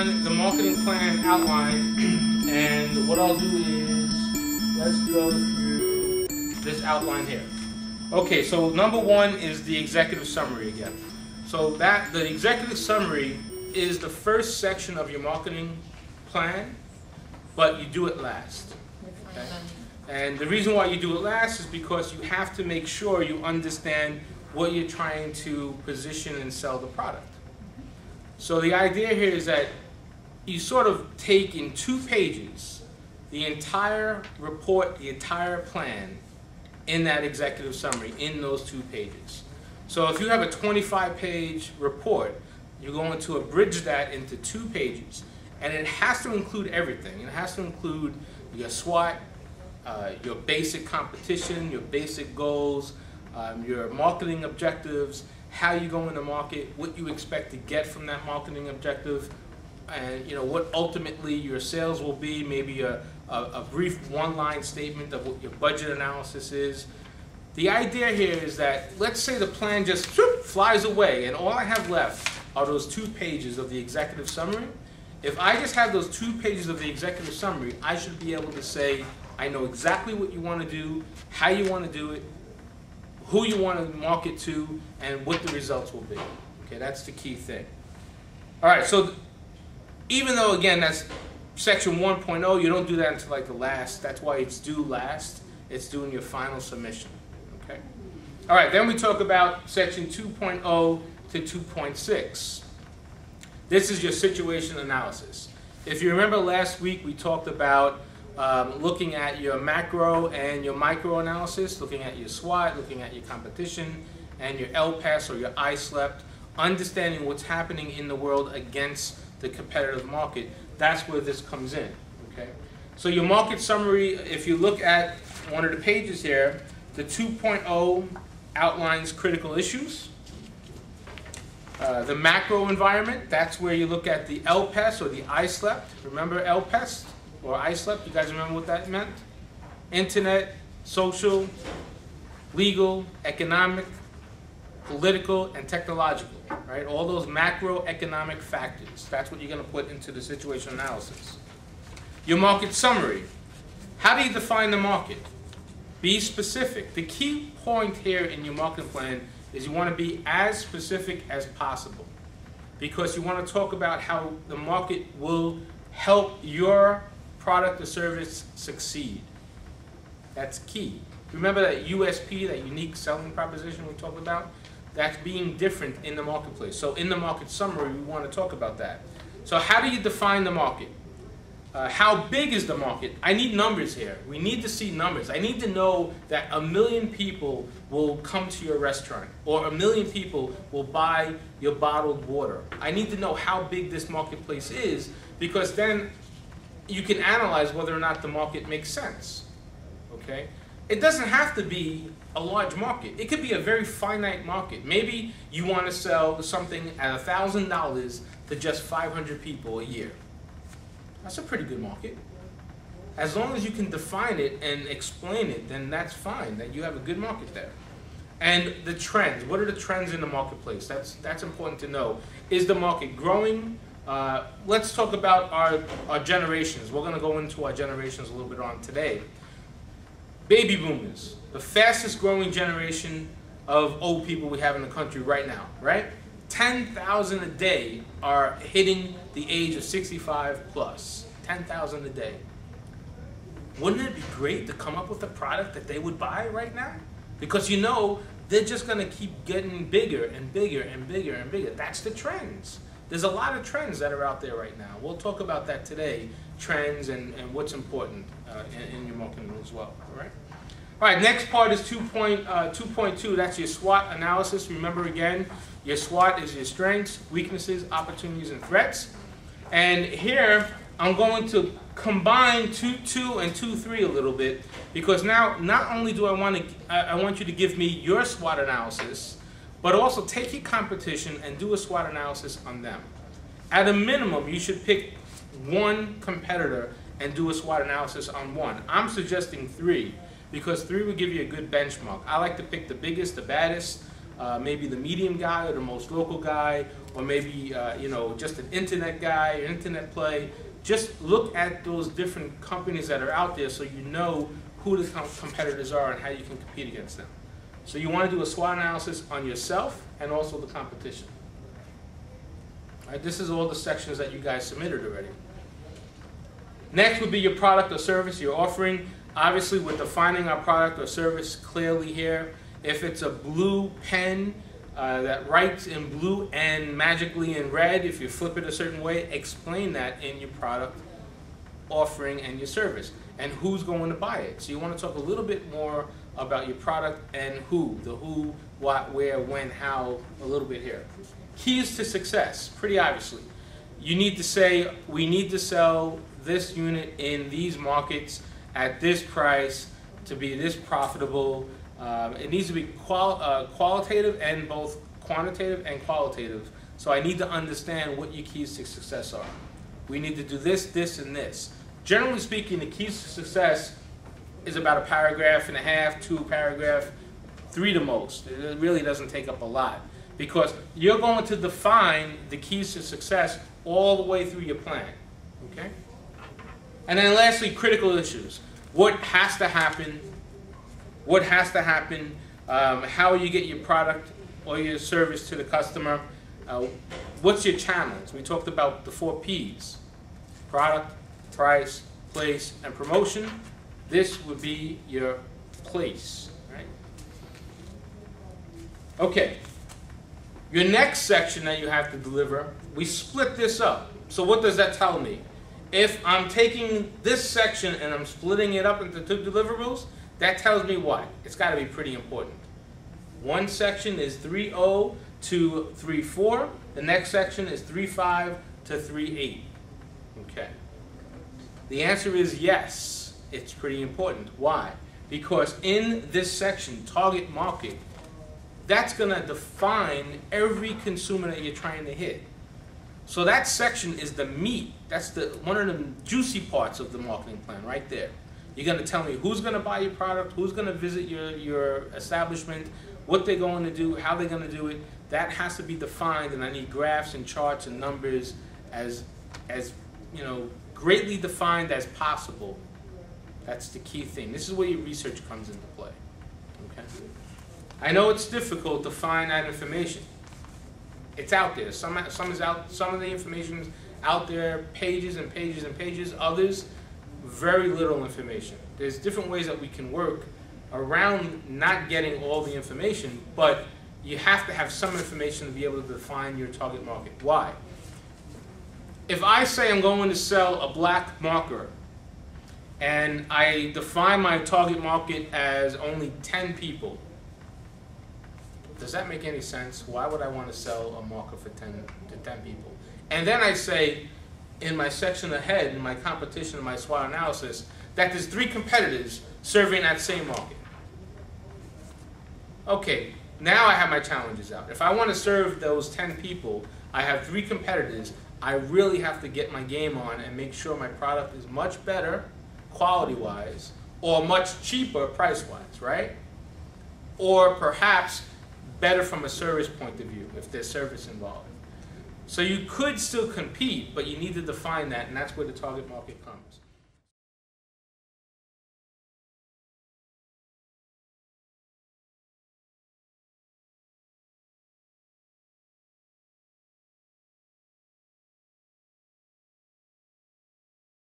on the marketing plan outline, and what I'll do is, let's go through this outline here. Okay, so number one is the executive summary again. So the executive summary is the first section of your marketing plan, but you do it last. Okay? And the reason why you do it last is because you have to make sure you understand what you're trying to position and sell the product. So the idea here is that you sort of take in 2 pages the entire report, the entire plan in that executive summary, in those 2 pages. So if you have a 25-page report, you're going to abridge that into 2 pages. And it has to include everything. It has to include your SWOT, your basic competition, your basic goals, your marketing objectives, how you go in the market, what you expect to get from that marketing objective, and what ultimately your sales will be, maybe a brief one-line statement of what your budget analysis is. The idea here is that, let's say the plan just flies away and all I have left are those 2 pages of the executive summary. If I just have those 2 pages of the executive summary, I should be able to say, I know exactly what you want to do, how you want to do it, who you want to market to, and what the results will be. Okay, that's the key thing. All right, so even though, again, that's section 1.0, you don't do that until like the last. That's why it's due last. It's due in your final submission. Okay. All right, then we talk about section 2.0 to 2.6. This is your situation analysis. If you remember last week, we talked about looking at your macro and your micro analysis, looking at your SWOT, looking at your competition, and your LPAS or your ISLEP, understanding what's happening in the world against the competitive market. That's where this comes in. Okay? So your market summary, if you look at one of the pages here, the 2.0 outlines critical issues. The macro environment, that's where you look at the LPAS or the ISLEP. Remember LPAS or ISLEP? You guys remember what that meant? Internet, social, legal, economic, political, and technological. Right? All those macroeconomic factors. That's what you're going to put into the situation analysis. Your market summary. How do you define the market? Be specific. The key point here in your marketing plan is you want to be as specific as possible, because you want to talk about how the market will help your product or service succeed. That's key. Remember that USP, that unique selling proposition we talked about? That's being different in the marketplace. So in the market summary, we want to talk about that. So how do you define the market? How big is the market? I need numbers here. We need to see numbers. I need to know that 1 million people will come to your restaurant, or 1 million people will buy your bottled water. I need to know how big this marketplace is, because then you can analyze whether or not the market makes sense. Okay? It doesn't have to be a large market. It could be a very finite market. Maybe you want to sell something at $1,000 to just 500 people a year. That's a pretty good market. As long as you can define it and explain it, then that's fine. That you have a good market there. And the trends. What are the trends in the marketplace? That's important to know. Is the market growing? Let's talk about our generations. We're going to go into our generations a little bit on today. Baby boomers, the fastest growing generation of old people we have in the country right now, right? 10,000 a day are hitting the age of 65 plus. 10,000 a day. Wouldn't it be great to come up with a product that they would buy right now? Because they're just going to keep getting bigger and bigger and bigger and bigger. That's the trends. There's a lot of trends that are out there right now. We'll talk about that today, trends and what's important in your marketing as well. All right? All right, next part is 2.2. That's your SWOT analysis. Remember again, your SWOT is your strengths, weaknesses, opportunities, and threats. And here, I'm going to combine 2.2 and 2.3 a little bit, because now not only do I want you to give me your SWOT analysis, but also take your competition and do a SWOT analysis on them. At a minimum, you should pick one competitor and do a SWOT analysis on one. I'm suggesting 3, because 3 would give you a good benchmark. I like to pick the biggest, the baddest, maybe the medium guy or the most local guy, or maybe just an internet guy, an internet play. Just look at those different companies that are out there so you know who the competitors are and how you can compete against them. So you want to do a SWOT analysis on yourself and also the competition. All right, this is all the sections that you guys submitted already. Next would be your product or service you're offering. Obviously, we're defining our product or service clearly here. If it's a blue pen that writes in blue and magically in red, if you flip it a certain way, explain that in your product offering and your service, and who's going to buy it. So you want to talk a little bit more about your product and who, the who, what, where, when, how, a little bit here. Keys to success, pretty obviously. You need to say, we need to sell this unit in these markets at this price to be this profitable. It needs to be qualitative and both quantitative and qualitative. So I need to understand what your keys to success are. We need to do this, this, and this. Generally speaking, the keys to success is about a paragraph and a half, 2 paragraphs, 3 the most. It really doesn't take up a lot because you're going to define the keys to success all the way through your plan. Okay? And then lastly, critical issues. What has to happen? What has to happen? How you get your product or your service to the customer? What's your channels? We talked about the 4 P's. Product, price, place, and promotion. This would be your place. Right? Okay. Your next section that you have to deliver, we split this up. So what does that tell me? If I'm taking this section and I'm splitting it up into 2 deliverables, that tells me what? It's got to be pretty important. One section is 3.0 to 3.4. The next section is 3.5 to 3.8. Okay. The answer is yes. It's pretty important. Why? Because in this section, target market, that's going to define every consumer that you're trying to hit. So that section is the meat. That's one of the juicy parts of the marketing plan right there. You're going to tell me who's going to buy your product, who's going to visit your establishment, what they're going to do, how they're going to do it. That has to be defined, and I need graphs and charts and numbers as greatly defined as possible. That's the key thing. This is where your research comes into play. Okay? I know it's difficult to find that information. It's out there. Some is out. Some of the information is out there, pages and pages and pages. Others, very little information. There's different ways that we can work around not getting all the information, but you have to have some information to be able to define your target market. Why? If I say I'm going to sell a black marker and I define my target market as only 10 people, does that make any sense? Why would I want to sell a marker for 10 people? And then I say in my section ahead, in my competition, in my SWOT analysis, that there's 3 competitors serving that same market. Okay, now I have my challenges out. If I want to serve those 10 people, I have 3 competitors. I really have to get my game on and make sure my product is much better quality-wise or much cheaper price-wise, right? Or perhaps better from a service point of view if there's service involved. So you could still compete, but you need to define that, and that's where the target market comes.